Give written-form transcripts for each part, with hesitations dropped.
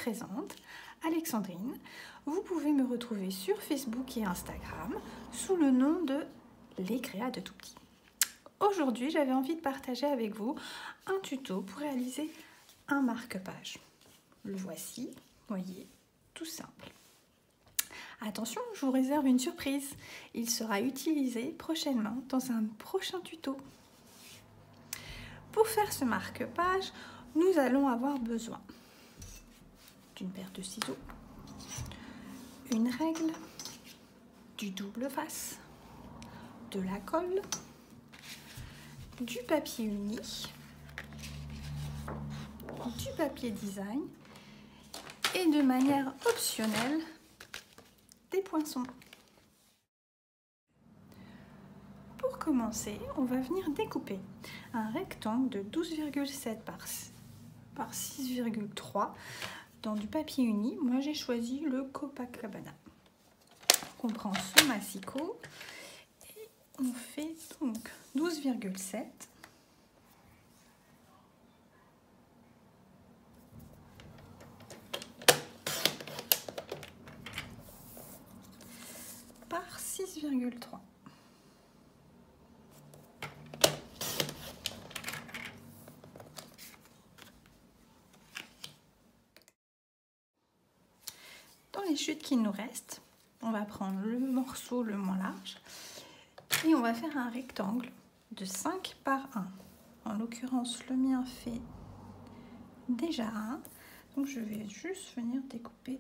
présente, Alexandrine. Vous pouvez me retrouver sur Facebook et Instagram sous le nom de Les Créas de Tout Petit. Aujourd'hui, j'avais envie de partager avec vous un tuto pour réaliser un marque-page. Le voici, voyez, tout simple. Attention, je vous réserve une surprise. Il sera utilisé prochainement dans un prochain tuto. Pour faire ce marque-page, nous allons avoir besoin d'une paire de ciseaux, une règle, du double face, de la colle, du papier uni, du papier design et de manière optionnelle, des poinçons. Pour commencer, on va venir découper un rectangle de 12,7 par 6,3 dans du papier uni. Moi, j'ai choisi le Copacabana. On prend ce massicot et on fait donc 12,7 par 6,3. Dans les chutes qui nous restent, on va prendre le morceau le moins large et on va faire un rectangle de 5 par 1. En l'occurrence, le mien fait déjà 1, donc je vais juste venir découper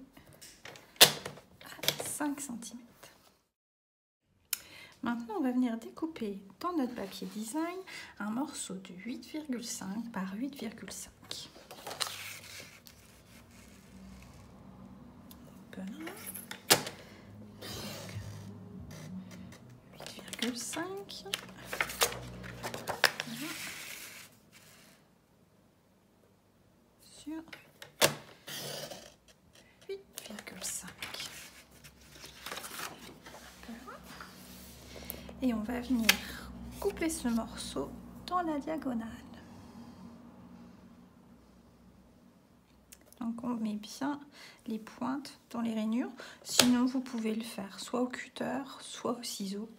à 5 cm. Maintenant, on va venir découper dans notre papier design un morceau de 8,5 par 8,5. 8,5 sur 8,5. Et on va venir couper ce morceau dans la diagonale. Donc on met bien les pointes dans les rainures. Sinon vous pouvez le faire soit au cutter, soit au ciseau,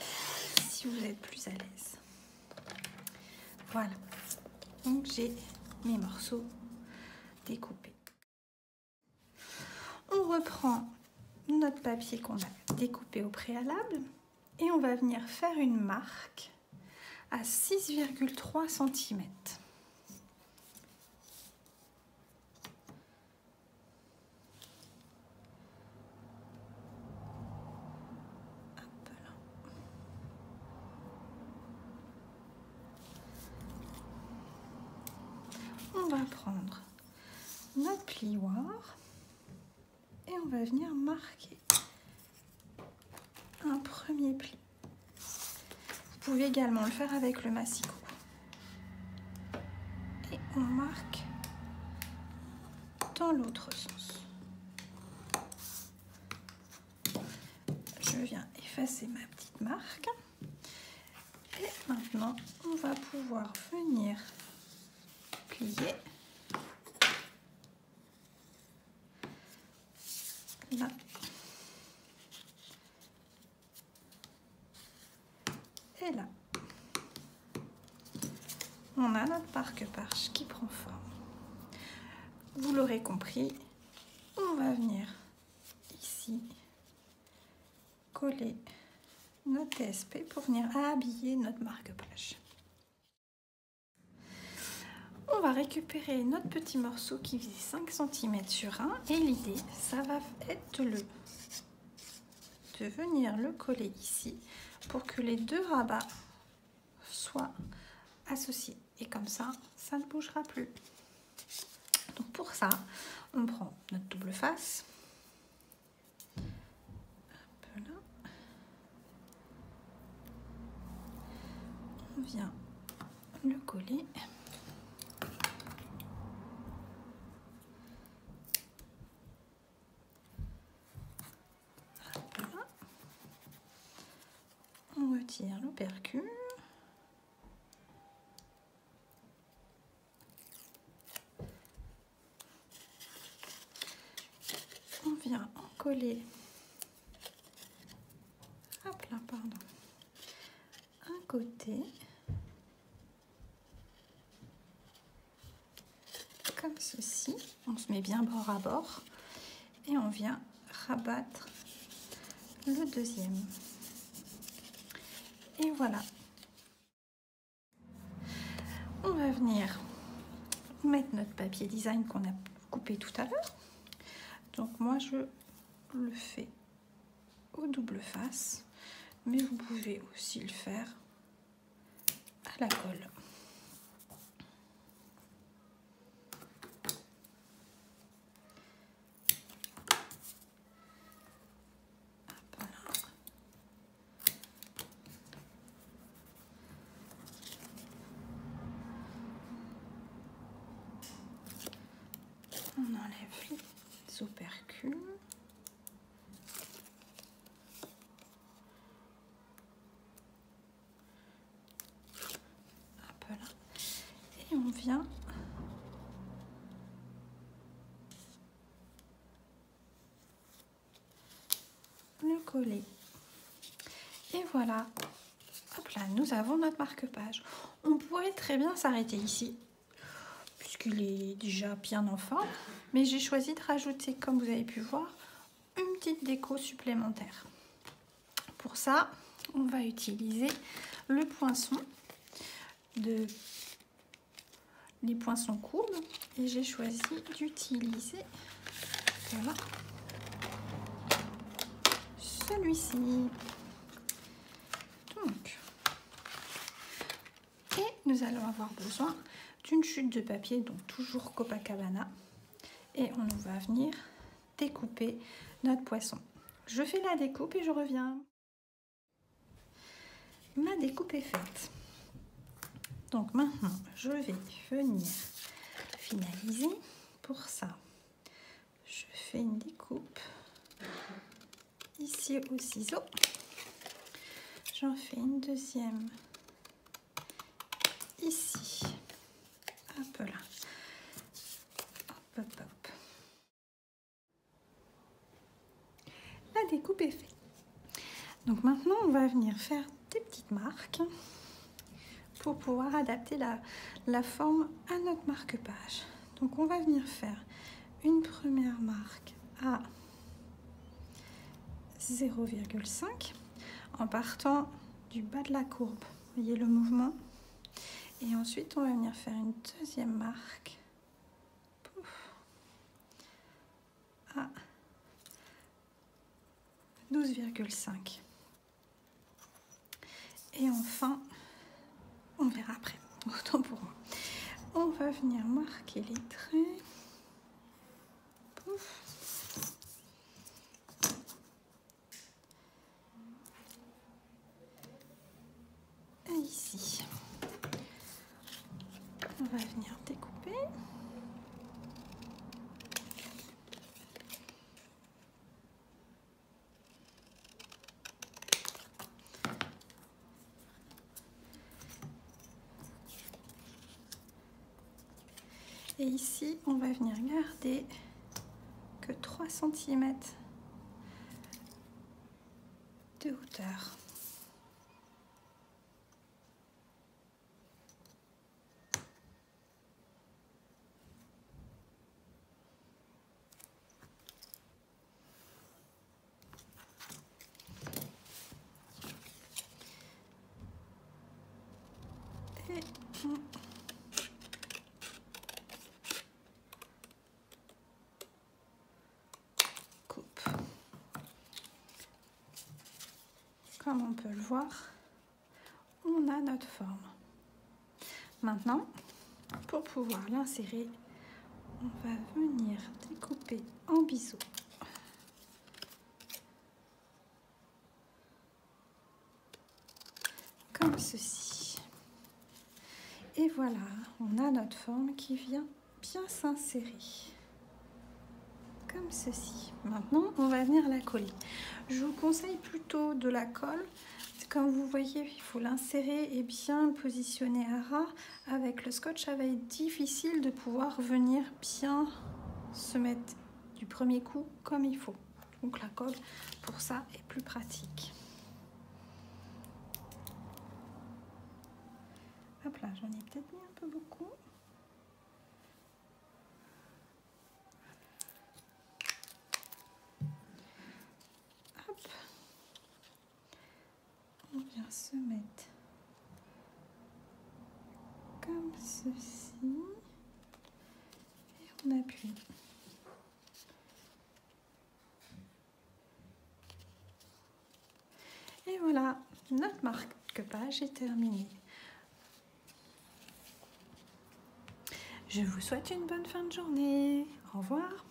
si vous êtes plus à l'aise. Voilà. Donc j'ai mes morceaux découpés. On reprend notre papier qu'on a découpé au préalable et on va venir faire une marque à 6,3 cm. On va prendre notre plioir et on va venir marquer un premier pli. Vous pouvez également le faire avec le massicot. Et on marque dans l'autre sens. Je viens effacer ma petite marque. Et maintenant, on va pouvoir venir plier là et là. On a notre marque-page qui prend forme. Vous l'aurez compris, on va venir ici coller notre TSP pour venir habiller notre marque-page. On va récupérer notre petit morceau qui faisait 5 cm sur 1 et l'idée, ça va être de venir le coller ici pour que les deux rabats soient associés. Et comme ça, ça ne bougera plus. Donc pour ça, on prend notre double face. Un peu là. On vient le coller. On retire l'opercule. vient en coller, hop là, pardon, un côté, comme ceci. On se met bien bord à bord et on vient rabattre le deuxième. Et voilà. On va venir mettre notre papier design qu'on a coupé tout à l'heure. Donc moi je le fais au double face, mais vous pouvez aussi le faire à la colle. Voilà. On enlève les opercules. Hop là. Et on vient le coller. Et voilà. Hop là, nous avons notre marque-page. On pourrait très bien s'arrêter ici, puisqu'il est déjà bien en forme, mais j'ai choisi de rajouter, comme vous avez pu voir, une petite déco supplémentaire. Pour ça, on va utiliser le poinçon les poinçons courbes, et j'ai choisi d'utiliser, voilà, celui-ci. Donc, et nous allons avoir besoin d'une chute de papier, donc toujours Copacabana, et on va venir découper notre poisson. Je fais la découpe et je reviens. Ma découpe est faite. Donc maintenant, je vais venir finaliser. Pour ça, je fais une découpe ici au ciseau. J'en fais une deuxième ici. Hop là. Hop, hop, hop. La découpe est faite. Donc maintenant, on va venir faire des petites marques pour pouvoir adapter la forme à notre marque-page. Donc on va venir faire une première marque à 0,5 en partant du bas de la courbe. Vous voyez le mouvement? Et ensuite, on va venir faire une deuxième marque à 12,5. Et enfin, on verra après, autant pour moi. On va venir marquer les traits. Pouf. Et ici, on va venir découper. Et ici, on va venir garder que 3 cm de hauteur. Et on coupe. Comme on peut le voir, on a notre forme. Maintenant, pour pouvoir l'insérer, on va venir découper en biseau. Comme ceci. Et voilà, on a notre forme qui vient bien s'insérer. Comme ceci. Maintenant, on va venir la coller. Je vous conseille plutôt de la colle. Comme vous voyez, il faut l'insérer et bien le positionner à ras. Avec le scotch, ça va être difficile de pouvoir venir bien se mettre du premier coup comme il faut. Donc la colle pour ça est plus pratique. Hop là, j'en ai peut-être mis un peu beaucoup. Hop. On vient se mettre comme ceci et on appuie. Et voilà, notre marque-page est terminée. Je vous souhaite une bonne fin de journée. Au revoir.